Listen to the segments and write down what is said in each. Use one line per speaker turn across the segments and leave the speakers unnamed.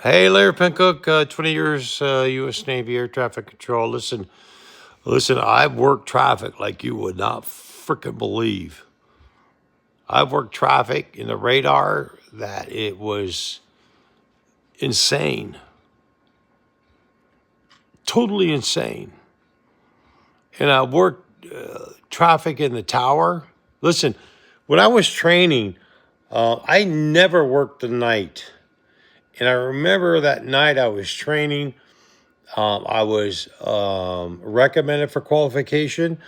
Hey, Larry Pincook, 20 years U.S. Navy Air Traffic Control. Listen, I've worked traffic like you would not freaking believe. I've worked traffic in the radar that it was insane, totally insane. And I worked traffic in the tower. Listen, when I was training, I never worked the night. And I remember that night I was training. I was recommended for qualification,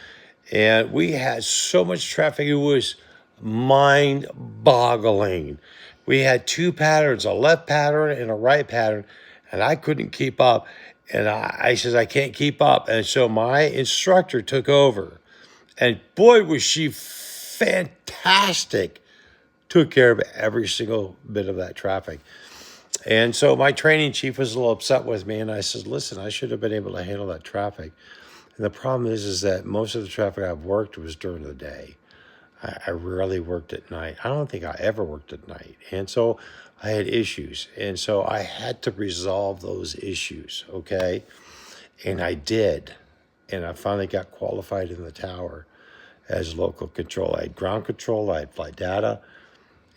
and we had so much traffic. It was mind boggling. We had two patterns, a left pattern and a right pattern, and I couldn't keep up. And I says, I can't keep up. And so my instructor took over. And boy, was she fantastic. Took care of every single bit of that traffic. And so my training chief was a little upset with me, and I said, listen, I should have been able to handle that traffic. And the problem is that most of the traffic I've worked was during the day. I rarely worked at night. I don't think I ever worked at night. And so I had issues. And so I had to resolve those issues, okay? And I did. And I finally got qualified in the tower as local control. I had ground control, I had flight data,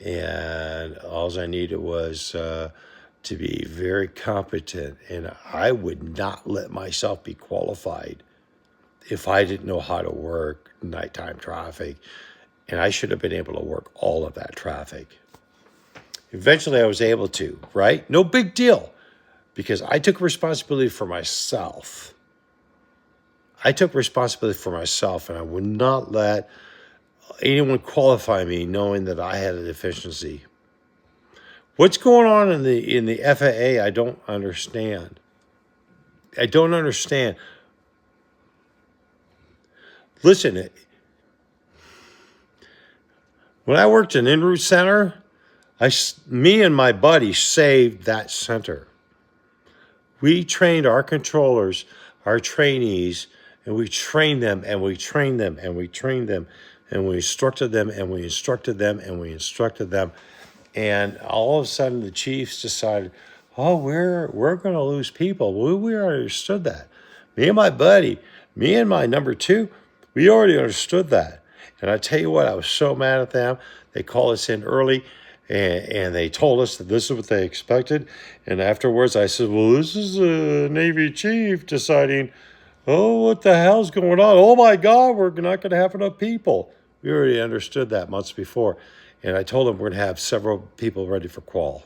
and all I needed was to be very competent. And I would not let myself be qualified if I didn't know how to work nighttime traffic. And I should have been able to work all of that traffic. Eventually I was able to, right? No big deal, because I took responsibility for myself. I took responsibility for myself, and I would not let anyone qualify me knowing that I had a deficiency. What's going on in the FAA? I don't understand. I don't understand. Listen, when I worked in en route center, me and my buddy saved that center. We trained our controllers, our trainees, and we trained them, and we trained them, and we trained them, and we instructed them, and we instructed them, and we instructed them. And all of a sudden, the chiefs decided, oh, we're going to lose people. We already understood that. Me and my buddy, me and my number two, we already understood that. And I tell you what, I was so mad at them. They called us in early, and they told us that this is what they expected. And afterwards, I said, well, this is a Navy chief deciding, oh, what the hell's going on? Oh, my God, we're not going to have enough people. We already understood that months before. And I told them we're going to have several people ready for qual.